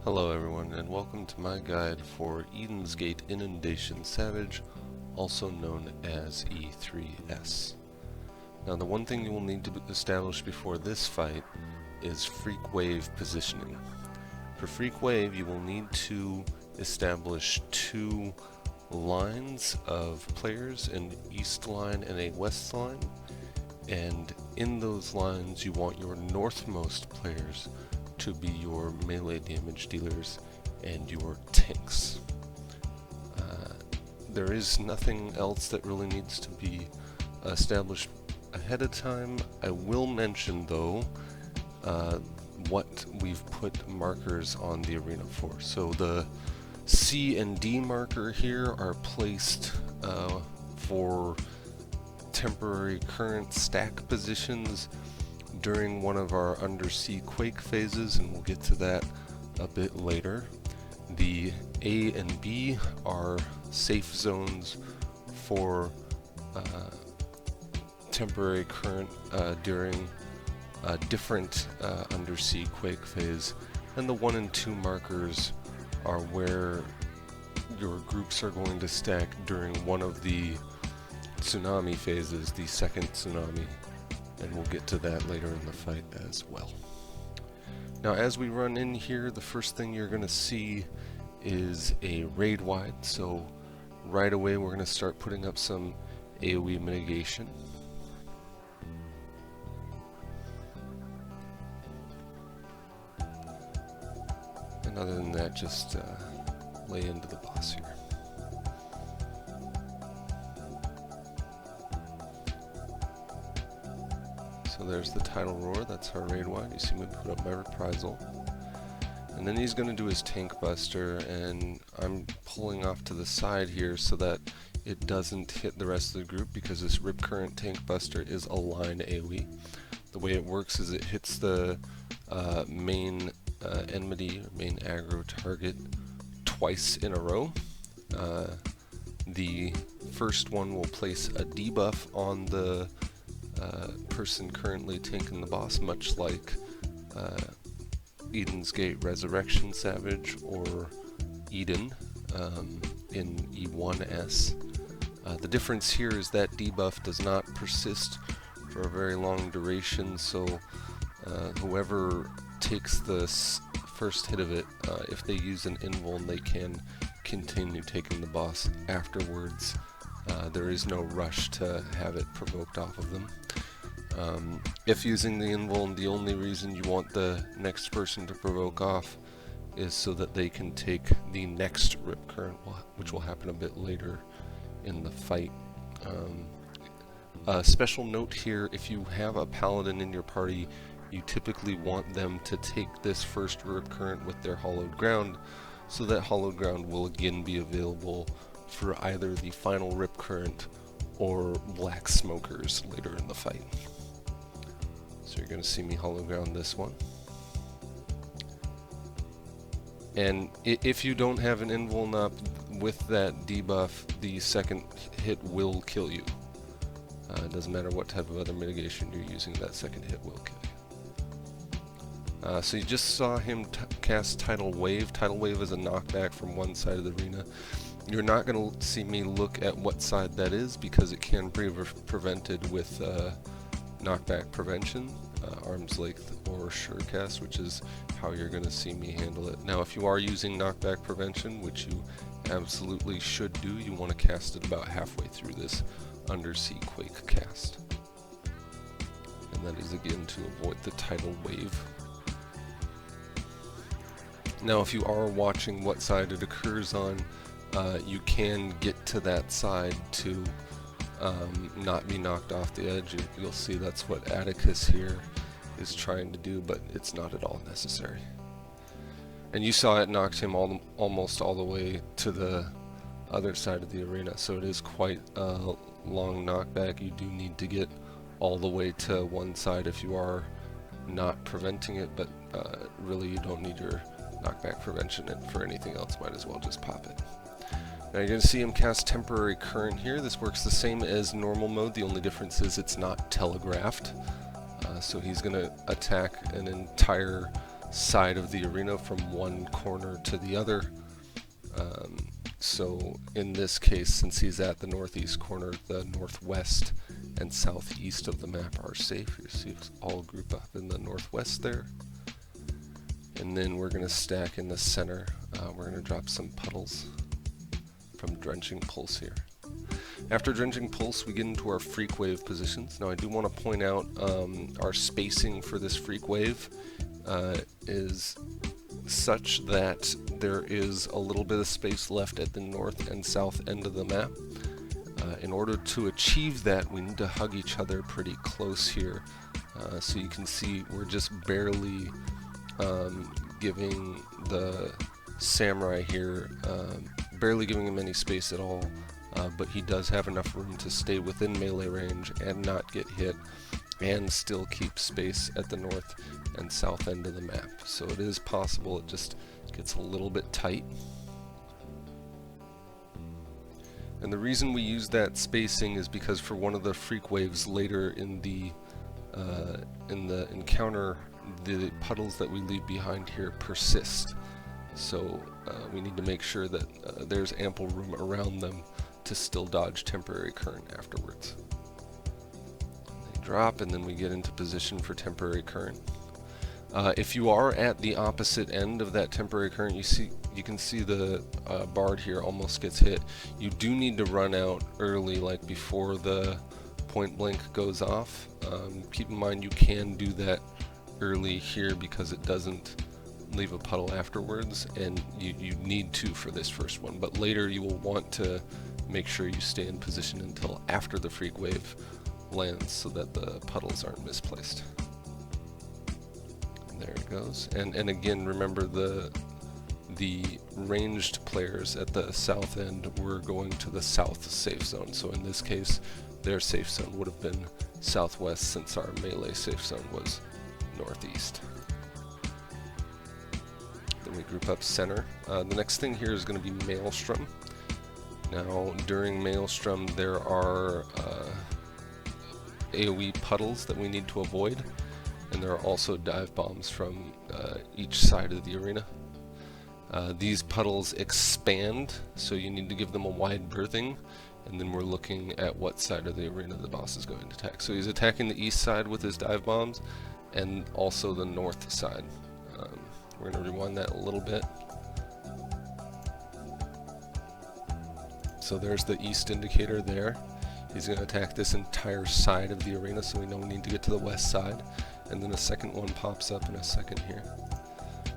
Hello everyone, and welcome to my guide for Eden's Gate Inundation Savage, also known as E3S. Now the one thing you will need to establish before this fight is Freak Wave positioning. For Freak Wave you will need to establish two lines of players, an east line and a west line, and in those lines you want your northmost players to be your melee damage dealers and your tanks. There is nothing else that really needs to be established ahead of time. I will mention though what we've put markers on the arena for. So the C and D marker here are placed for temporary current stack positions during one of our undersea quake phases, and we'll get to that a bit later. The A and B are safe zones for temporary current during a different undersea quake phase, and the 1 and 2 markers are where your groups are going to stack during one of the tsunami phases, the second tsunami, and we'll get to that later in the fight as well. Now as we run in here, the first thing you're going to see is a raid wide, so right away we're going to start putting up some AoE mitigation. And other than that, just lay into the boss here. So there's the title roar, that's our raid wide. You see me put up my reprisal. And then he's going to do his tank buster, and I'm pulling off to the side here so that it doesn't hit the rest of the group, because this rip current tank buster is a line AoE. The way it works is it hits the main enmity, or main aggro target twice in a row. The first one will place a debuff on the person currently tanking the boss, much like Eden's Gate Resurrection Savage or Eden in E1S. The difference here is that debuff does not persist for a very long duration, so whoever takes the first hit of it, if they use an invuln, they can continue taking the boss afterwards. There is no rush to have it provoked off of them. If using the invuln, the only reason you want the next person to provoke off is so that they can take the next rip current, which will happen a bit later in the fight. A special note here, if you have a paladin in your party, you typically want them to take this first rip current with their hollowed ground, so that hollowed ground will again be available for either the final rip current or black smokers later in the fight. So you're going to see me hollow ground this one. And if you don't have an invuln up with that debuff, the second hit will kill you. It doesn't matter what type of other mitigation you're using, that second hit will kill you. So you just saw him cast Tidal Wave. Tidal Wave is a knockback from one side of the arena. You're not going to see me look at what side that is, because it can be prevented with knockback prevention, arm's length or surecast, which is how you're going to see me handle it. Now if you are using knockback prevention, which you absolutely should do, you want to cast it about halfway through this undersea quake cast. And that is again to avoid the tidal wave. Now if you are watching what side it occurs on, you can get to that side to not be knocked off the edge. You'll see that's what Atticus here is trying to do, but it's not at all necessary. And you saw it knocked him almost all the way to the other side of the arena, so it is quite a long knockback. You do need to get all the way to one side if you are not preventing it, but really you don't need your knockback prevention, and for anything else might as well just pop it. Now you're going to see him cast Temporary Current here. This works the same as normal mode, the only difference is it's not telegraphed. So he's going to attack an entire side of the arena from one corner to the other. So in this case, since he's at the northeast corner, the northwest and southeast of the map are safe. You see it's all group up in the northwest there. And then we're going to stack in the center. We're going to drop some puddles from Drenching Pulse here. After Drenching Pulse, we get into our freak wave positions. Now I do want to point out our spacing for this freak wave is such that there is a little bit of space left at the north and south end of the map. In order to achieve that, we need to hug each other pretty close here. So you can see we're just barely giving the samurai here, barely giving him any space at all, but he does have enough room to stay within melee range and not get hit, and still keep space at the north and south end of the map. So it is possible, it just gets a little bit tight. And the reason we use that spacing is because for one of the freak waves later in the encounter, the puddles that we leave behind here persist. So we need to make sure that there's ample room around them to still dodge temporary current afterwards. They drop, and then we get into position for temporary current. If you are at the opposite end of that temporary current, you can see the bard here almost gets hit. You do need to run out early, like before the point blank goes off. Keep in mind you can do that early here because it doesn't leave a puddle afterwards, and you need to for this first one, but later you will want to make sure you stay in position until after the freak wave lands so that the puddles aren't misplaced. And there it goes. And again, remember the ranged players at the south end were going to the south safe zone, so in this case their safe zone would have been southwest since our melee safe zone was northeast. Then we group up center. The next thing here is going to be Maelstrom. Now during Maelstrom there are AoE puddles that we need to avoid, and there are also dive bombs from each side of the arena. These puddles expand, so you need to give them a wide berthing, and then we're looking at what side of the arena the boss is going to attack. So he's attacking the east side with his dive bombs, and also the north side. We're going to rewind that a little bit. So there's the east indicator there. He's going to attack this entire side of the arena, so we know we need to get to the west side. And then a second one pops up in a second here.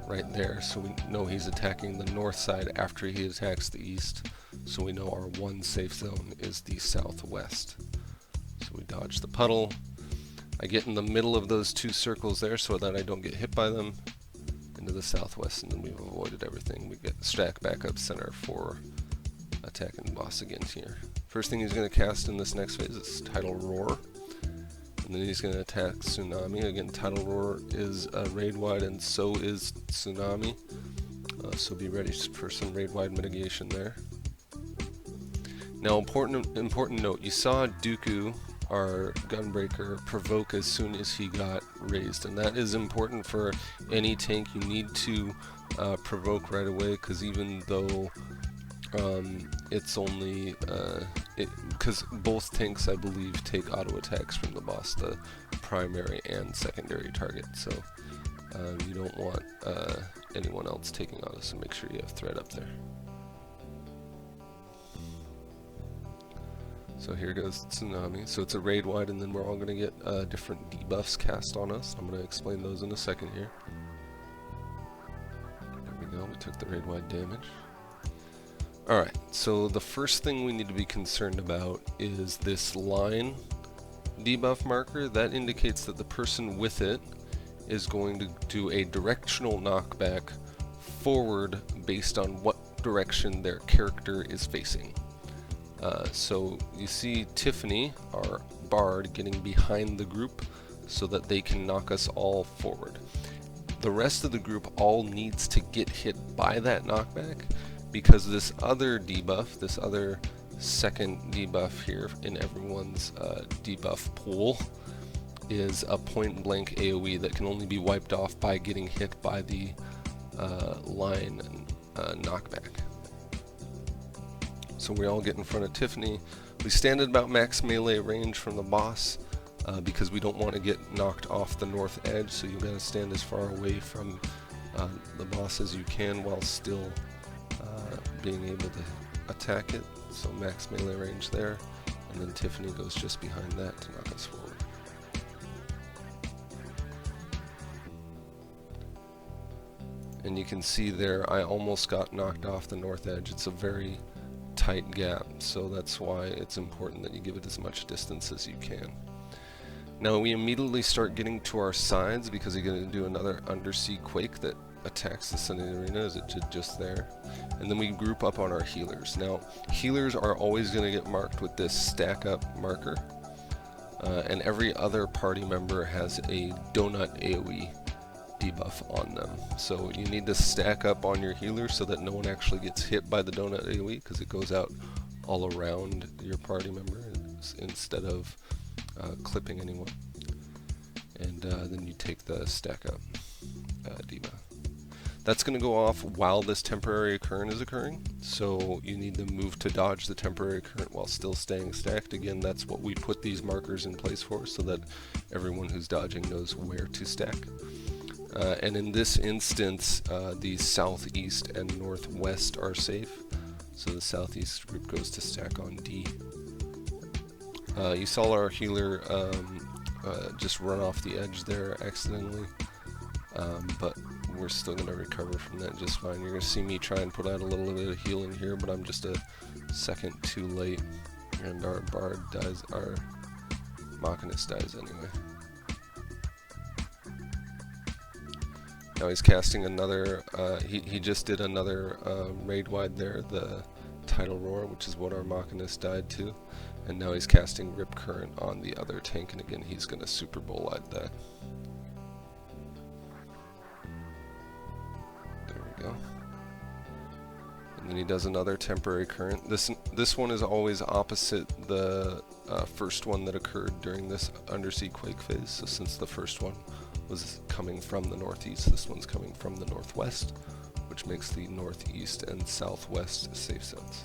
Right there, so we know he's attacking the north side after he attacks the east. So we know our one safe zone is the southwest. So we dodge the puddle. I get in the middle of those two circles there so that I don't get hit by them, into the southwest, and then we've avoided everything. We get stack back up center for attacking the boss again here. First thing he's going to cast in this next phase is Tidal Roar, and then he's going to attack Tsunami. Again, Tidal Roar is raid wide, and so is Tsunami, so be ready for some raid wide mitigation there. Now important note, you saw Dooku, our Gunbreaker, provoke as soon as he got raised, and that is important for any tank. You need to provoke right away, because even though it's only because both tanks, I believe, take auto attacks from the boss, the primary and secondary target, so you don't want anyone else taking auto, so make sure you have threat up there. So here goes Tsunami. So it's a raid wide, and then we're all going to get different debuffs cast on us. I'm going to explain those in a second here. There we go, we took the raid wide damage. Alright, so the first thing we need to be concerned about is this line debuff marker. That indicates that the person with it is going to do a directional knockback forward based on what direction their character is facing. So you see Tiffany, our bard, getting behind the group so that they can knock us all forward. The rest of the group all needs to get hit by that knockback, because this other debuff, this other second debuff here in everyone's debuff pool, is a point-blank AoE that can only be wiped off by getting hit by the line knockback. So we all get in front of Tiffany. We stand at about max melee range from the boss because we don't want to get knocked off the north edge, so you gotta stand as far away from the boss as you can while still being able to attack it. So max melee range there, and then Tiffany goes just behind that to knock us forward. And you can see there I almost got knocked off the north edge. It's a very tight gap, so that's why it's important that you give it as much distance as you can. Now we immediately start getting to our sides because you're going to do another undersea quake that attacks the center of the arena, as it did just there. And then we group up on our healers. Now healers are always going to get marked with this stack up marker, and every other party member has a donut AoE debuff on them. So you need to stack up on your healer so that no one actually gets hit by the donut AoE, because it goes out all around your party member instead of clipping anyone. And then you take the stack up debuff. That's going to go off while this temporary current is occurring, so you need to move to dodge the temporary current while still staying stacked. Again, that's what we put these markers in place for, so that everyone who's dodging knows where to stack. And in this instance, the southeast and northwest are safe, so the southeast group goes to stack on D. You saw our healer just run off the edge there accidentally, but we're still going to recover from that just fine. You're going to see me try and put out a little bit of healing here, but I'm just a second too late, and our bard dies, our Machinist dies anyway. Now he's casting another, he just did another raid wide there, the Tidal Roar, which is what our Machinist died to, and now he's casting Rip Current on the other tank, and again he's going to Super Bowl at that. There we go. And then he does another temporary current. This one is always opposite the first one that occurred during this undersea quake phase, so since the first one was coming from the northeast, this one's coming from the northwest, which makes the northeast and southwest safe zones.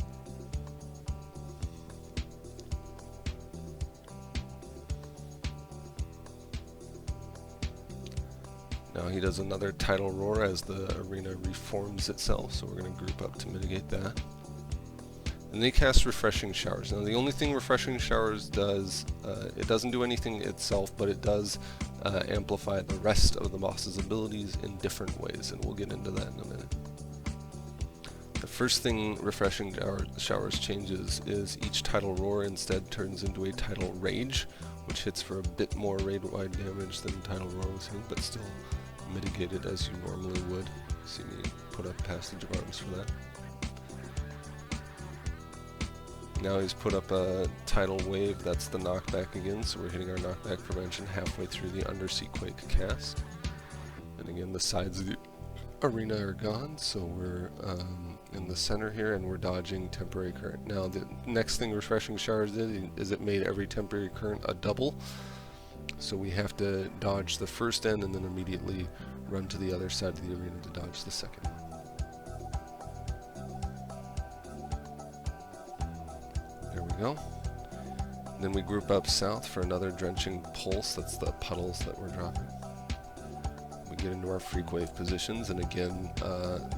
Now he does another Tidal Roar as the arena reforms itself, so we're going to group up to mitigate that. And they cast Refreshing Showers. Now the only thing Refreshing Showers does, it doesn't do anything itself, but it does amplify the rest of the boss's abilities in different ways, and we'll get into that in a minute. The first thing Refreshing Showers changes is each Tidal Roar instead turns into a Tidal Rage, which hits for a bit more raid-wide damage than Tidal Roar was hitting, but still mitigated as you normally would. See me put up Passage of Arms for that. Now he's put up a Tidal Wave, that's the knockback again, so we're hitting our knockback prevention halfway through the Undersea Quake cast. And again, the sides of the arena are gone, so we're in the center here, and we're dodging Temporary Current. Now the next thing Refreshing Showers did is it made every Temporary Current a double, so we have to dodge the first end and then immediately run to the other side of the arena to dodge the second. There we go. And then we group up south for another Drenching Pulse, that's the puddles that we're dropping. We get into our freak wave positions, and again,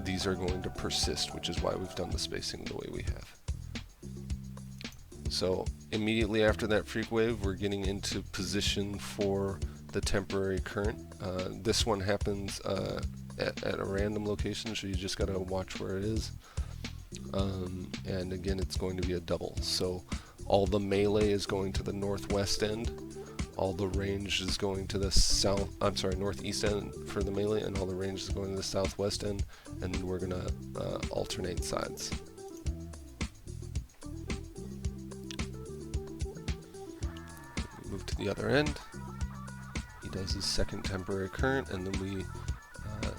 these are going to persist, which is why we've done the spacing the way we have. So immediately after that freak wave, we're getting into position for the temporary current. This one happens at a random location, so you just gotta watch where it is. And again, it's going to be a double. So all the melee is going to the northwest end, all the range is going to the northeast end for the melee, and all the range is going to the southwest end, and then we're gonna alternate sides. Move to the other end. He does his second temporary current, and then we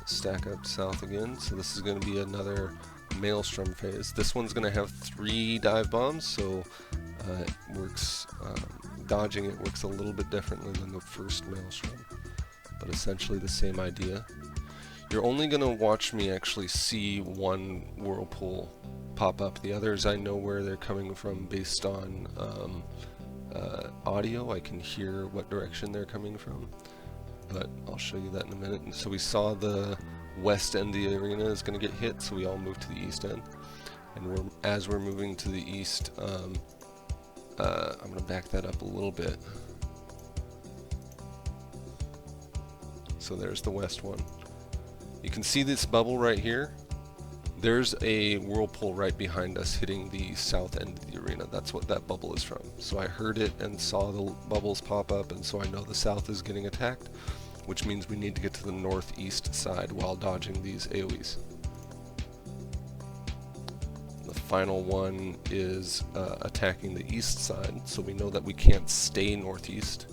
stack up south again. So this is going to be another Maelstrom phase. This one's going to have 3 dive bombs, so it works dodging it works a little bit differently than the first Maelstrom, but essentially the same idea. You're only going to watch me actually see one whirlpool pop up. The others I know where they're coming from based on audio. I can hear what direction they're coming from, but I'll show you that in a minute. And so we saw the west end of the arena is going to get hit, so we all moved to the east end. And as we're moving to the east, I'm going to back that up a little bit. So there's the west one. You can see this bubble right here. There's a whirlpool right behind us hitting the south end of the arena. That's what that bubble is from. So I heard it and saw the bubbles pop up, and so I know the south is getting attacked, which means we need to get to the northeast side while dodging these AoEs. The final one is attacking the east side, so we know that we can't stay northeast,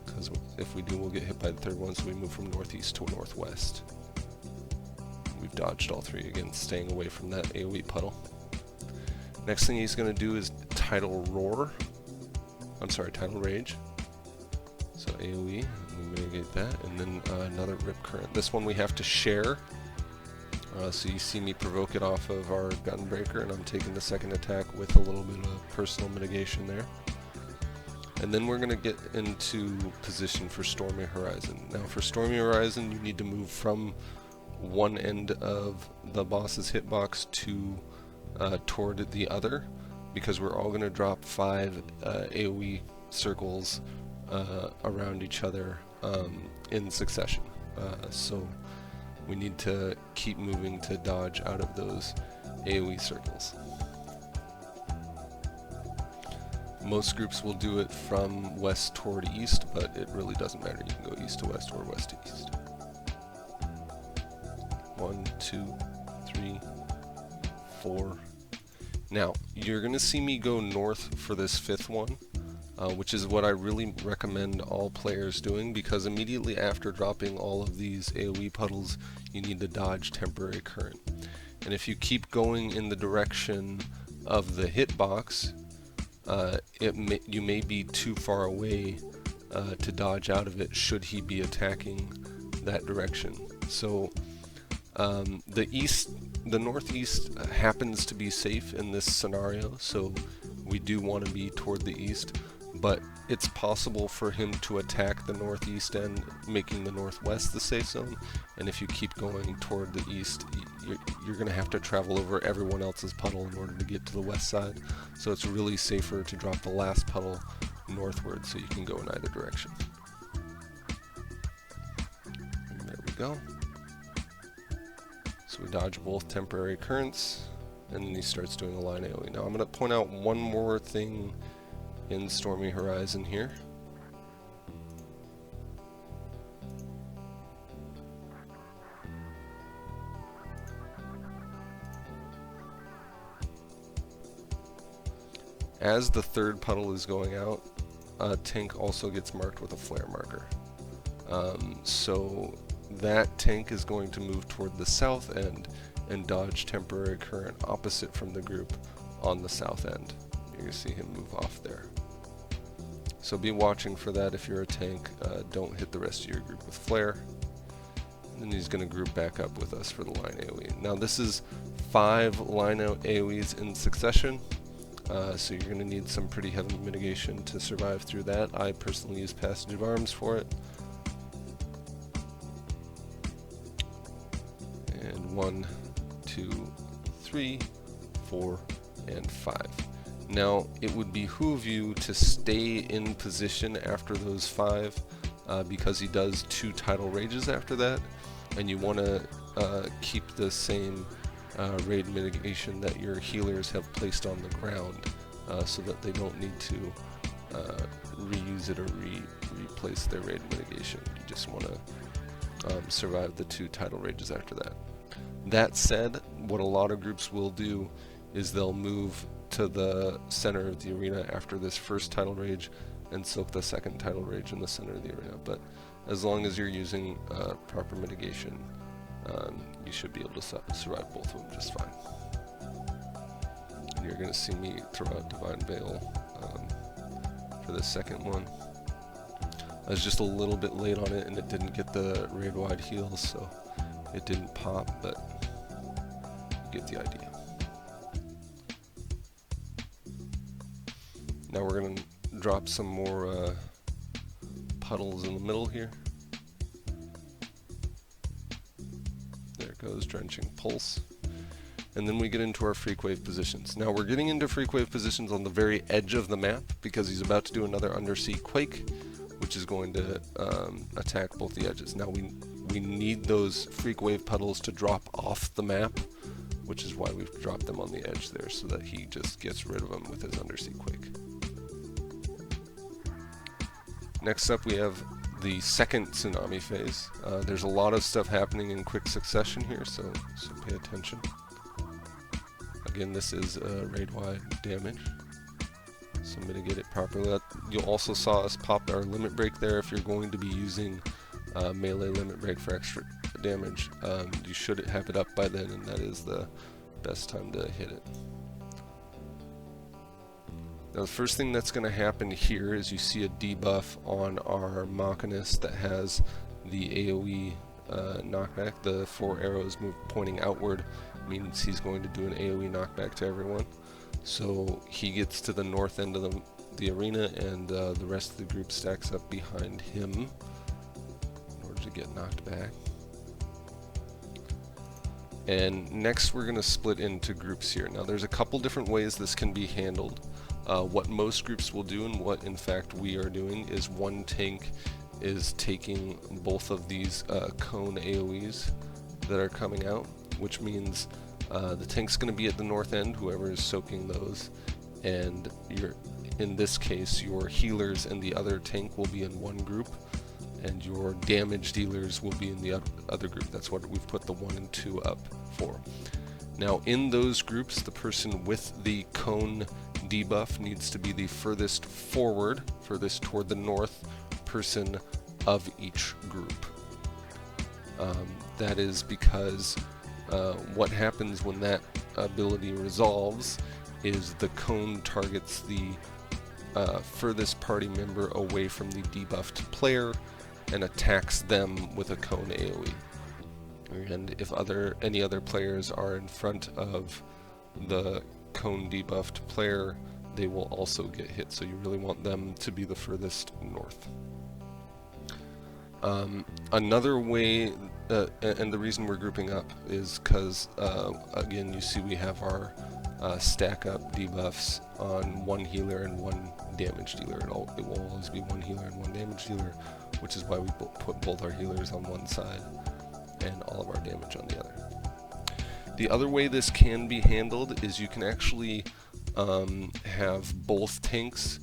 because if we do, we'll get hit by the third one, so we move from northeast to northwest. We've dodged all three, again, staying away from that AoE puddle. Next thing he's going to do is Tidal Roar. I'm sorry, Tidal Rage. So AoE, we mitigate that, and then another Rip Current. This one we have to share. So you see me provoke it off of our Gunbreaker, and I'm taking the second attack with a little bit of personal mitigation there. And then we're going to get into position for Stormy Horizon. Now for Stormy Horizon, you need to move from one end of the boss's hitbox to toward the other, because we're all going to drop 5 AoE circles around each other in succession. So we need to keep moving to dodge out of those AoE circles. Most groups will do it from west toward east, but it really doesn't matter. You can go east to west or west to east. 1, 2, 3, 4. Now, you're going to see me go north for this 5th one, which is what I really recommend all players doing, because immediately after dropping all of these AoE puddles, you need to dodge Temporary Current. And if you keep going in the direction of the hitbox, you may be too far away to dodge out of it should he be attacking that direction. So the northeast happens to be safe in this scenario, so we do want to be toward the east, but it's possible for him to attack the northeast end, making the northwest the safe zone, and if you keep going toward the east, you're going to have to travel over everyone else's puddle in order to get to the west side, so it's really safer to drop the last puddle northward so you can go in either direction. And there we go. So we dodge both Temporary Currents, and then he starts doing the line AoE. Now I'm going to point out one more thing in Stormy Horizon here. As the third puddle is going out, tank also gets marked with a flare marker. So that tank is going to move toward the south end and dodge Temporary Current opposite from the group on the south end. You're going to see him move off there. So be watching for that if you're a tank. Don't hit the rest of your group with flare. And then he's going to group back up with us for the line AoE. Now this is 5 line out AoEs in succession. So you're going to need some pretty heavy mitigation to survive through that. I personally use Passage of Arms for it. And 1, 2, 3, 4, and 5. Now it would behoove you to stay in position after those 5 because he does 2 Tidal Rages after that, and you want to keep the same raid mitigation that your healers have placed on the ground so that they don't need to reuse it or replace their raid mitigation. You just want to survive the 2 Tidal Rages after that. That said, what a lot of groups will do is they'll move to the center of the arena after this first Tidal Rage and soak the second Tidal Rage in the center of the arena. But as long as you're using proper mitigation, you should be able to survive both of them just fine. And you're going to see me throw out Divine Veil for the second one. I was just a little bit late on it and it didn't get the raid-wide heals, so it didn't pop, but you get the idea. Now we're going to drop some more puddles in the middle here. There it goes, drenching pulse. And then we get into our freak wave positions. Now we're getting into freak wave positions on the very edge of the map because he's about to do another undersea quake, which is going to attack both the edges. Now we need those freak wave puddles to drop off the map, which is why we've dropped them on the edge there, so that he just gets rid of them with his undersea quake. Next up we have the second tsunami phase. There's a lot of stuff happening in quick succession here, so pay attention. Again, this is raid-wide damage, so mitigate it properly. You'll also saw us pop our limit break there. If you're going to be using melee limit break for extra damage, you should have it up by then, and that is the best time to hit it. Now the first thing that's going to happen here is you see a debuff on our Machinist that has the AoE knockback. The 4 arrows pointing outward means he's going to do an AoE knockback to everyone. So he gets to the north end of the arena, and the rest of the group stacks up behind him in order to get knocked back. And next we're going to split into groups here. Now there's a couple different ways this can be handled. What most groups will do, and what in fact we are doing, is one tank is taking both of these cone AoEs that are coming out, which means the tank's going to be at the north end, whoever is soaking those, and in this case your healers and the other tank will be in one group, and your damage dealers will be in the other group. That's what we've put the 1 and 2 up for. Now in those groups, the person with the cone debuff needs to be the furthest forward, furthest toward the north person of each group. That is because what happens when that ability resolves is the cone targets the furthest party member away from the debuffed player and attacks them with a cone AoE. And if any other players are in front of the cone debuffed player, they will also get hit, so you really want them to be the furthest north. Another way, and the reason we're grouping up is because, again, you see we have our stack up debuffs on one healer and one damage dealer. It will always be one healer and one damage dealer, which is why we put both our healers on one side and all of our damage on the other. The other way this can be handled is you can actually have both tanks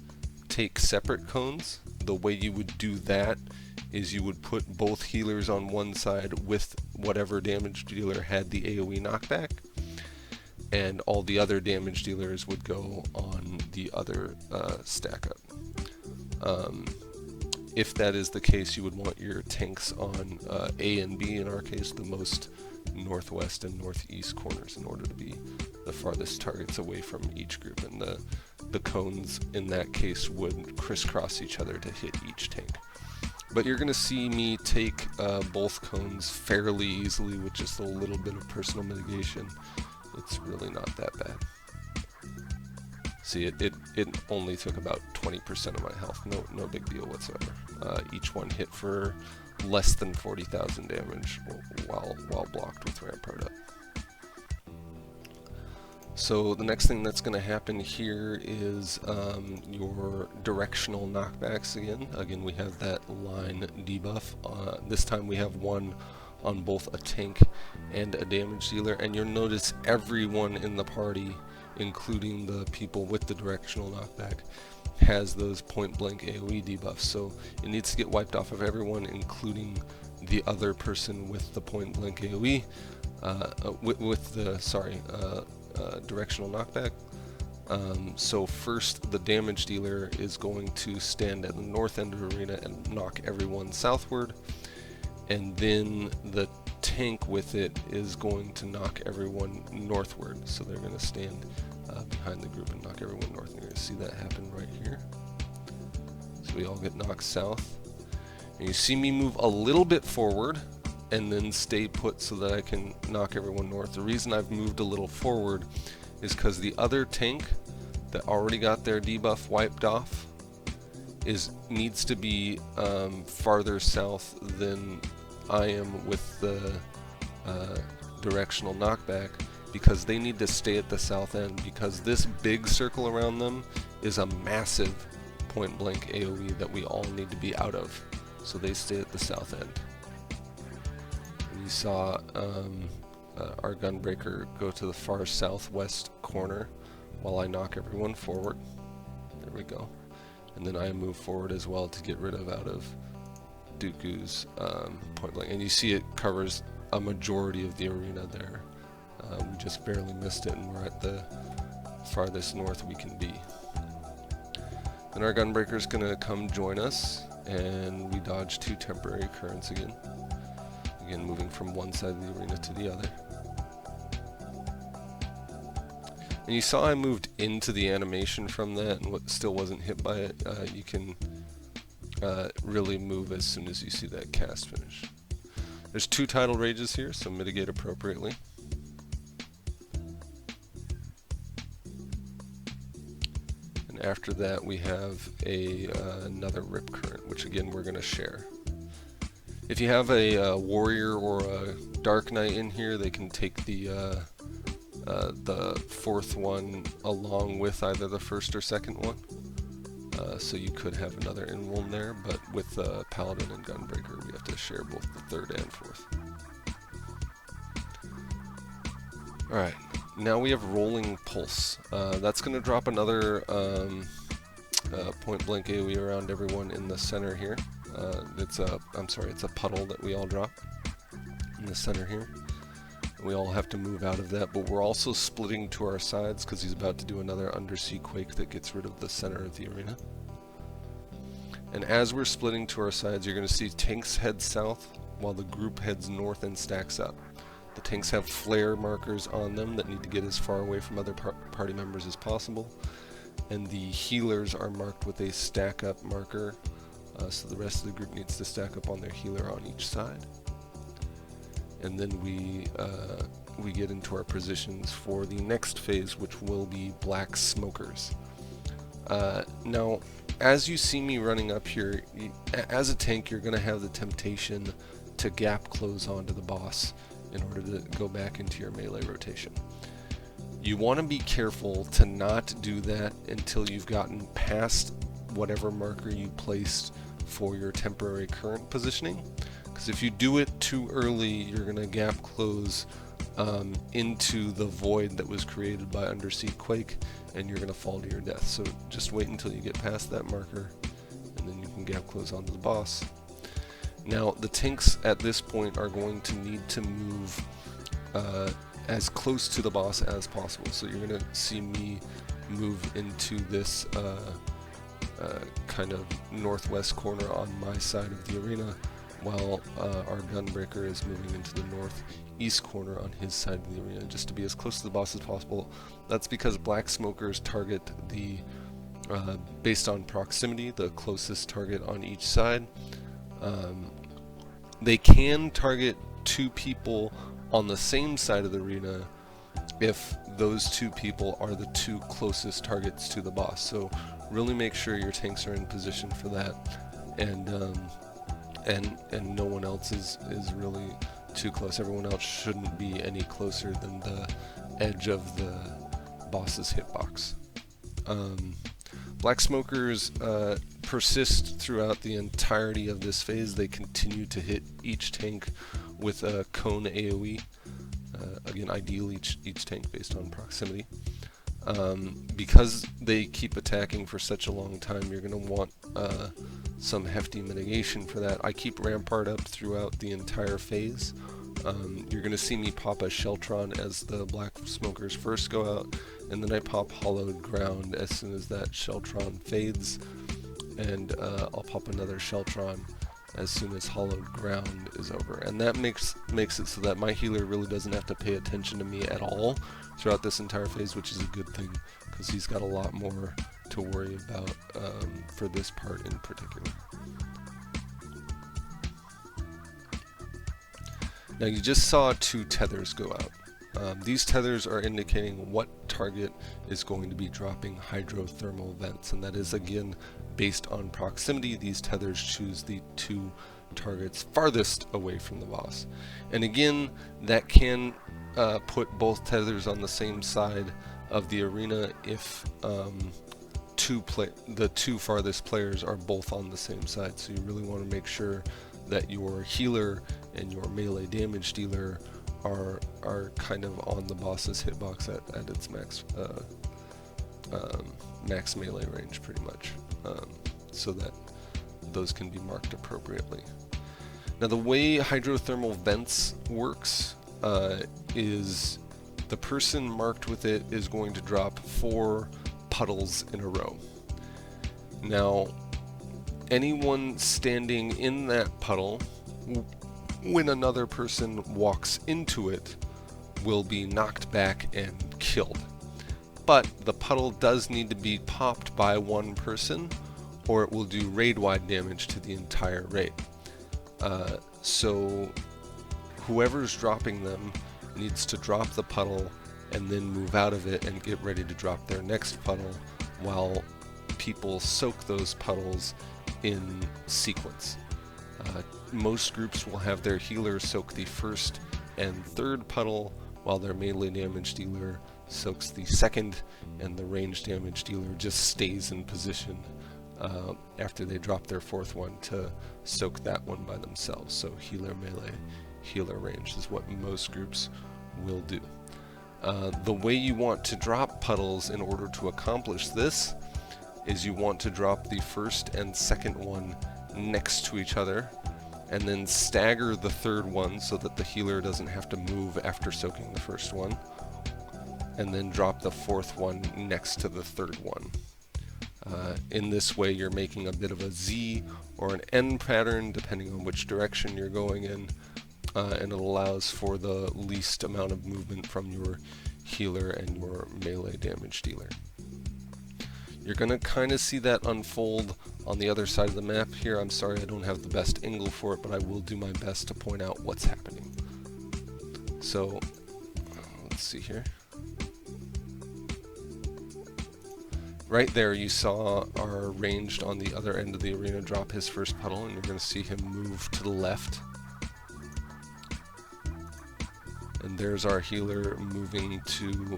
take separate cones. The way you would do that is you would put both healers on one side with whatever damage dealer had the AoE knockback, and all the other damage dealers would go on the other stack up. If that is the case, you would want your tanks on A and B, in our case the most northwest and northeast corners, in order to be the farthest targets away from each group, and the cones in that case would crisscross each other to hit each tank. But you're going to see me take both cones fairly easily with just a little bit of personal mitigation. It's really not that bad. See, it only took about 20% of my health, no big deal whatsoever. Each one hit for less than 40,000 damage while blocked with Rampart up. So the next thing that's going to happen here is your directional knockbacks again. Again, we have that line debuff. This time we have one on both a tank and a damage dealer, and you'll notice everyone in the party, including the people with the directional knockback, has those point blank AoE debuffs. So it needs to get wiped off of everyone, including the other person with the point blank AoE, with the directional knockback. So first the damage dealer is going to stand at the north end of the arena and knock everyone southward, and then the tank with it is going to knock everyone northward. So they're going to stand behind the group and knock everyone north. And you're going to see that happen right here. So we all get knocked south. And you see me move a little bit forward and then stay put so that I can knock everyone north. The reason I've moved a little forward is because the other tank that already got their debuff wiped off needs to be farther south than I am with the directional knockback, because they need to stay at the south end, because this big circle around them is a massive point blank AoE that we all need to be out of. So they stay at the south end. And you saw our gunbreaker go to the far southwest corner while I knock everyone forward. There we go. And then I move forward as well to get rid of out of Dooku's point blank. And you see it covers a majority of the arena there. We just barely missed it, and we're at the farthest north we can be. Then our gunbreaker is going to come join us, and we dodge 2 temporary currents again. Again, moving from one side of the arena to the other. And you saw I moved into the animation from that, and what still wasn't hit by it. You can really move as soon as you see that cast finish. There's 2 tidal rages here, so mitigate appropriately. And after that we have another rip current, which again we're going to share. If you have a warrior or a dark knight in here, they can take the 4th one along with either the 1st or 2nd one. So you could have another in-roll there, but with Paladin and Gunbreaker we have to share both the 3rd and 4th. Alright, now we have Rolling Pulse. That's going to drop another point blank AoE around everyone in the center here. It's a puddle that we all drop in the center here. We all have to move out of that, but we're also splitting to our sides because he's about to do another undersea quake that gets rid of the center of the arena. And as we're splitting to our sides, you're going to see tanks head south while the group heads north and stacks up. The tanks have flare markers on them that need to get as far away from other party members as possible. And the healers are marked with a stack up marker, so the rest of the group needs to stack up on their healer on each side. And then we get into our positions for the next phase, which will be Black Smokers. Now, as you see me running up here, as a tank, you're going to have the temptation to gap close onto the boss in order to go back into your melee rotation. You want to be careful to not do that until you've gotten past whatever marker you placed for your temporary current positioning. Because if you do it too early, you're going to gap close into the void that was created by Undersea Quake, and you're going to fall to your death. So just wait until you get past that marker, and then you can gap close onto the boss. Now, the tanks at this point are going to need to move as close to the boss as possible. So you're going to see me move into this kind of northwest corner on my side of the arena, while our gunbreaker is moving into the northeast corner on his side of the arena, just to be as close to the boss as possible. That's because Black Smokers target the, based on proximity, the closest target on each side. They can target 2 people on the same side of the arena if those 2 people are the 2 closest targets to the boss. So really make sure your tanks are in position for that, and no one else is really too close. Everyone else shouldn't be any closer than the edge of the boss's hitbox. Black Smokers persist throughout the entirety of this phase. They continue to hit each tank with a cone AoE. Again, ideal each tank based on proximity. Because they keep attacking for such a long time, you're going to want some hefty mitigation for that. I keep Rampart up throughout the entire phase. You're going to see me pop a Sheltron as the Black Smokers first go out, and then I pop Hollowed Ground as soon as that Sheltron fades, and I'll pop another Sheltron as soon as Hollowed Ground is over. And that makes it so that my healer really doesn't have to pay attention to me at all throughout this entire phase, which is a good thing, because he's got a lot more to worry about for this part in particular. Now you just saw 2 tethers go out. These tethers are indicating what target is going to be dropping hydrothermal vents, and that is again based on proximity. These tethers choose the 2 targets farthest away from the boss. And again, that can put both tethers on the same side of the arena if the 2 farthest players are both on the same side. So you really want to make sure that your healer and your melee damage dealer are kind of on the boss's hitbox at its max max melee range, pretty much, so that those can be marked appropriately. Now the way hydrothermal vents works is the person marked with it is going to drop 4 puddles in a row. Now anyone standing in that puddle, when another person walks into it, will be knocked back and killed. But the puddle does need to be popped by one person, or it will do raid-wide damage to the entire raid. So whoever's dropping them needs to drop the puddle and then move out of it and get ready to drop their next puddle while people soak those puddles in sequence. Most groups will have their healer soak the first and third puddle, while their melee damage dealer soaks the second, and the range damage dealer just stays in position after they drop their 4th one to soak that one by themselves. So healer melee, healer range is what most groups will do. The way you want to drop puddles in order to accomplish this is you want to drop the first and second one next to each other, and then stagger the third one so that the healer doesn't have to move after soaking the first one, and then drop the 4th one next to the third one. In this way you're making a bit of a Z or an N pattern depending on which direction you're going in, and it allows for the least amount of movement from your healer and your melee damage dealer. You're going to kind of see that unfold on the other side of the map here. I'm sorry I don't have the best angle for it, but I will do my best to point out what's happening. So, let's see here. Right there you saw our ranged on the other end of the arena drop his first puddle, and you're going to see him move to the left. And there's our healer moving to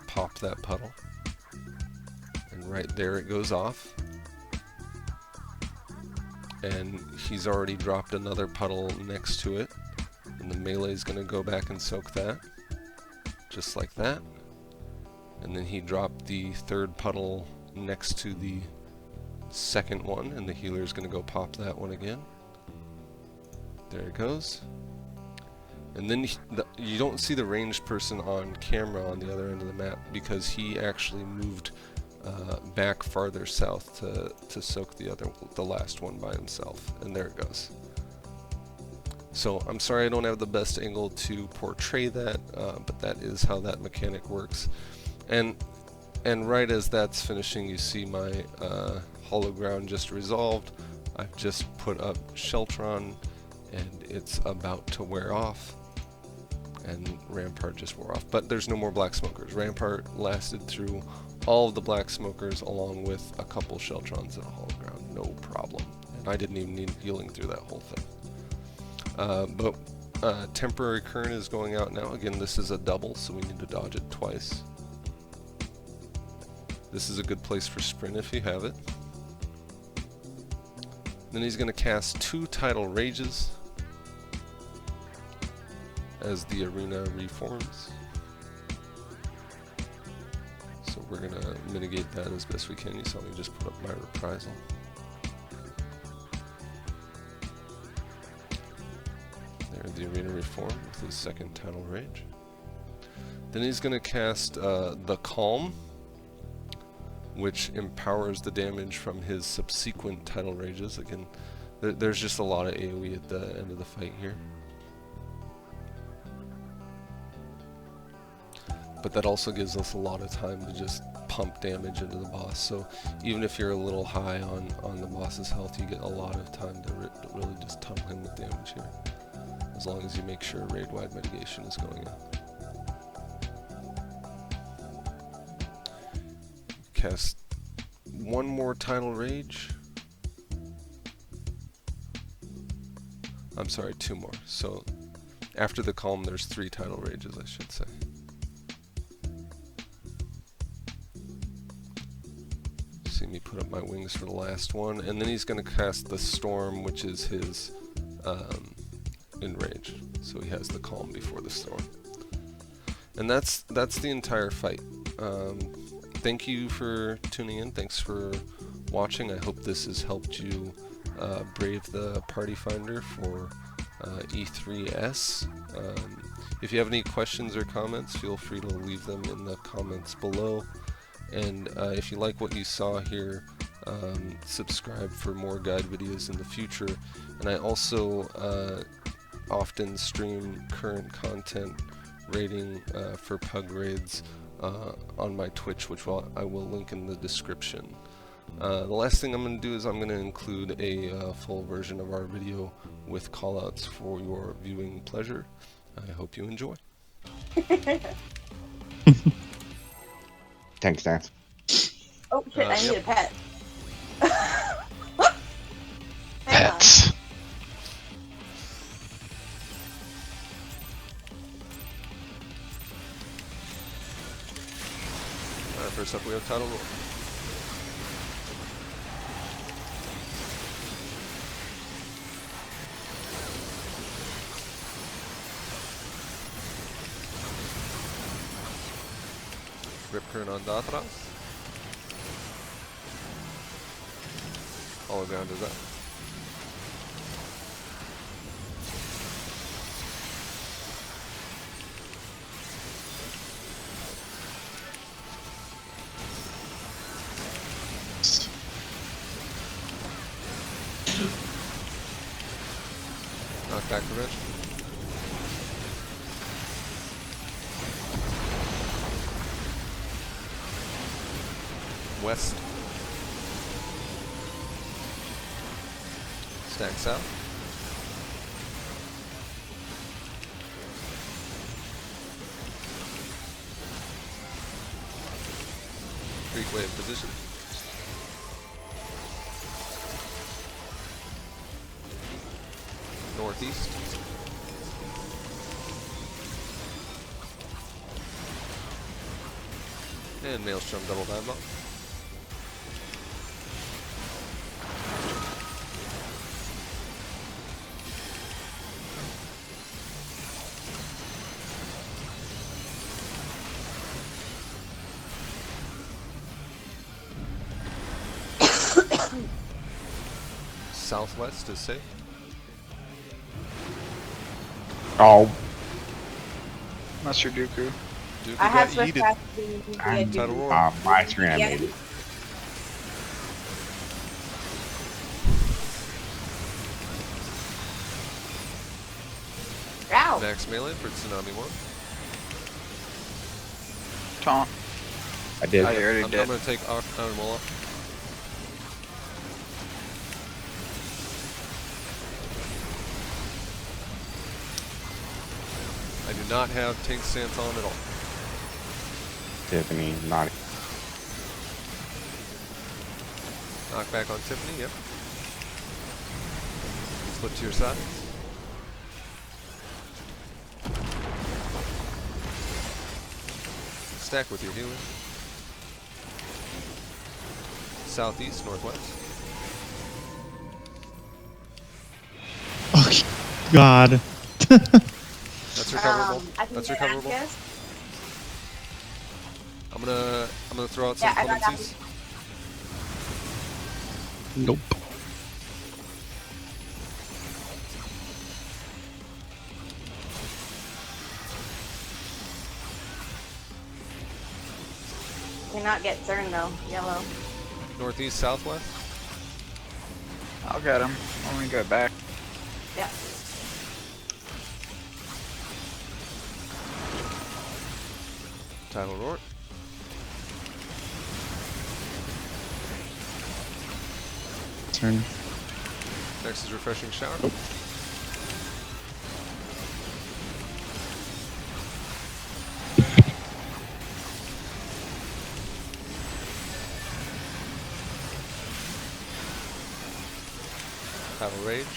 pop that puddle. And right there it goes off. And he's already dropped another puddle next to it. And the melee is going to go back and soak that. Just like that. And then he dropped the third puddle next to the second one, and the healer is going to go pop that one again. There it goes. And then you don't see the ranged person on camera on the other end of the map because he actually moved back farther south to soak the last one by himself. And there it goes. So I'm sorry I don't have the best angle to portray that, but that is how that mechanic works. And right as that's finishing, you see my hollow ground just resolved. I've just put up Sheltron, and it's about to wear off. And Rampart just wore off. But there's no more Black Smokers. Rampart lasted through all of the Black Smokers along with a couple Sheltrons and a hollow ground. No problem. And I didn't even need healing through that whole thing. But temporary current is going out now. Again, this is a double, so we need to dodge it twice. This is a good place for sprint if you have it. Then he's going to cast 2 Tidal Rages as the arena reforms. So we're going to mitigate that as best we can. You saw me just put up my reprisal. There, the arena reform with his second Tidal Rage. Then he's going to cast the Calm, which empowers the damage from his subsequent Tidal Rages. Again, there's just a lot of AoE at the end of the fight here. But that also gives us a lot of time to just pump damage into the boss. So even if you're a little high on the boss's health, you get a lot of time to really just tunnel him with damage here, as long as you make sure raid-wide mitigation is going in. Cast one more Tidal Rage. I'm sorry, 2 more. So after the Calm, there's 3 Tidal Rages, I should say. See me put up my wings for the last one, and then he's going to cast the Storm, which is his Enrage. So he has the Calm before the Storm. And that's the entire fight. Thank you for tuning in. Thanks for watching. I hope this has helped you brave the Party Finder for E3S. If you have any questions or comments, feel free to leave them in the comments below. And if you like what you saw here, subscribe for more guide videos in the future. And I also often stream current content rating for PUG raids on my Twitch, which I will link in the description. The last thing I'm going to do is I'm going to include a full version of our video with callouts for your viewing pleasure. I hope you enjoy. Thanks, Dan. Oh shit, I need a pet. Pets. First up, we have Tidal Roar. Rip Current on Dathras. All ground is up. Knockback prevention. West. Stack south. Greek wave position. Northeast. And Maelstrom double dive bomb. Southwest is safe. Oh. Master Dooku. Dooku I have got yeeted. I'm Tidal Roar. my screen animated. Ow! Max melee for Tsunami 1. Taunt. I did. I already I'm did. going to take Animal off. I do not have Tank Stance on at all. Tiffany, not. Knockback on Tiffany, yep. Split to your side. Stack with your healer. Southeast, northwest. Oh, God. That's recoverable. I can That's get recoverable. access. I'm gonna throw out some Yeah, I got clemencies. Nope. Cannot get Cern though. Yellow. Northeast, southwest. I'll get him. Let me go back. Yeah. Tidal Roar. turn. Next is Refreshing Shower. Tidal Rage.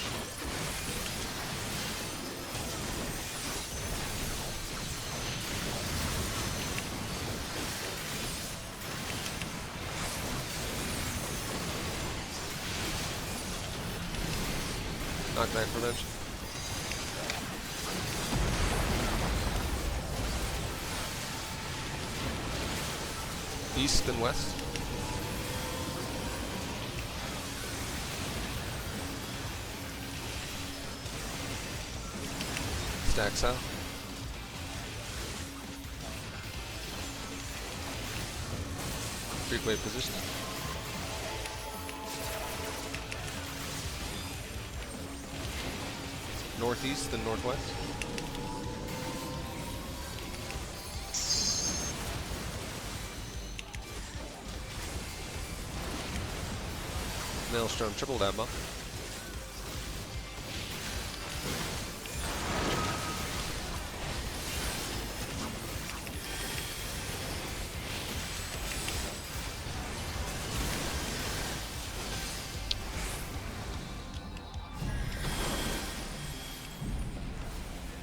Knockback Prevention. East and west. Stack south. Freeway position. Northeast and northwest. Maelstrom triple dab buff.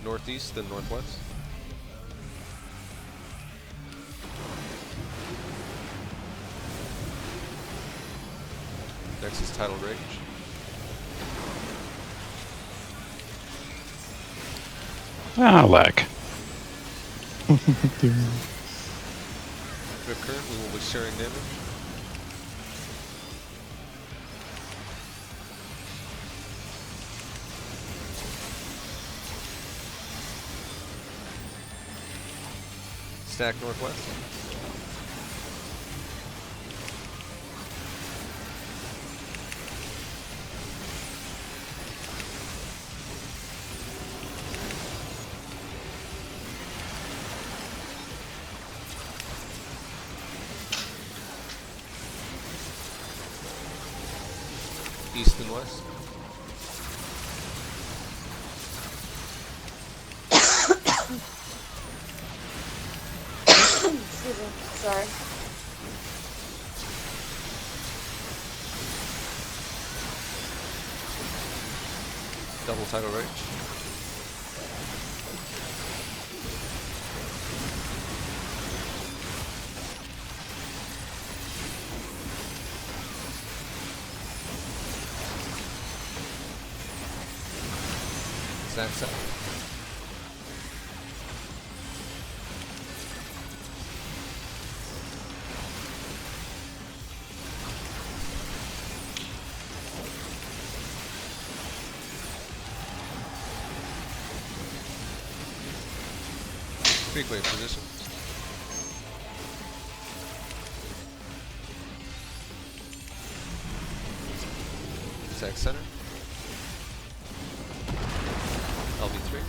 Northeast and northwest. Next is Tidal Rage. Ah, lag. Rip Current, we will be sharing damage. Stack northwest. East and west. Excuse me. Sorry. Double Tidal Rage. Stack south. Freeway position. Stack center. LV3.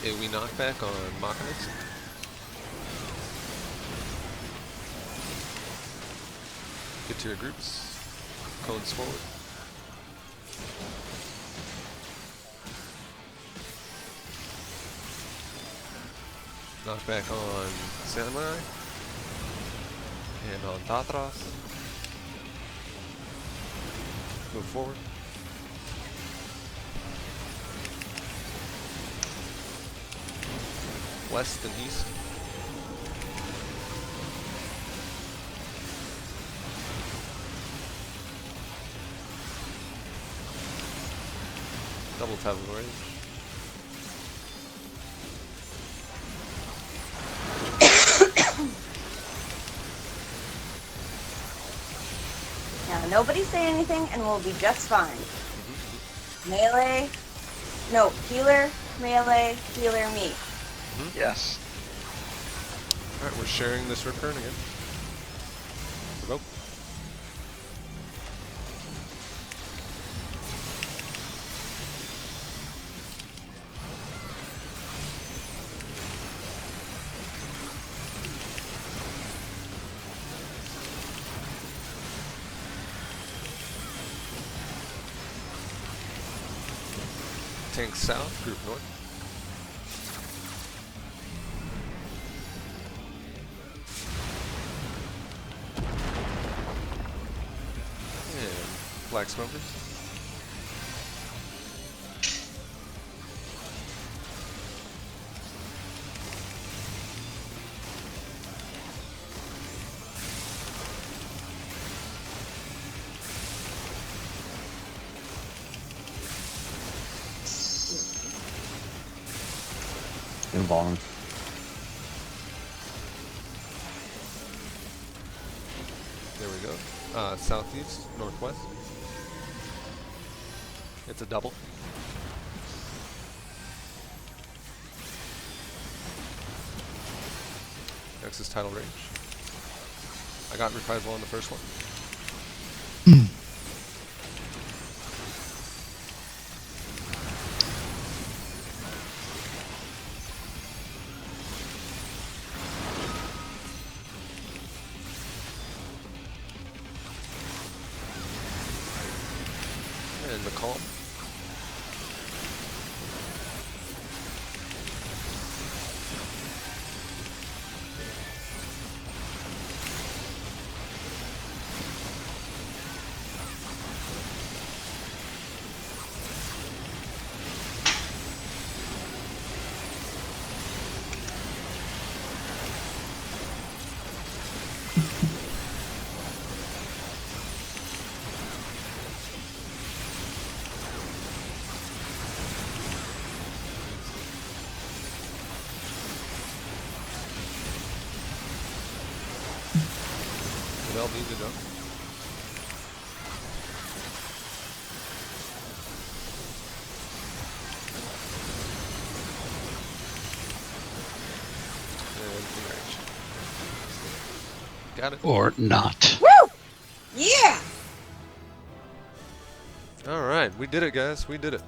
AoE knockback on Machinics. Get to your groups. Cones forward. Knockback on Samurai. And on Tatras. Move forward. West and east. Double Tidal Rage. Now, nobody say anything and we'll be just fine. Melee. No, healer, melee, healer, me. Yes. Alright, we're sharing this Rip Current again. Go. tank south, group north. And black smokers. Involved. There we go. Southeast, northwest. It's a double. Next is tidal range. I got reprisal on the first one. And the calm. Well, need to know. And range. Got it. Or not. Woo! Yeah! All right, we did it, guys. We did it.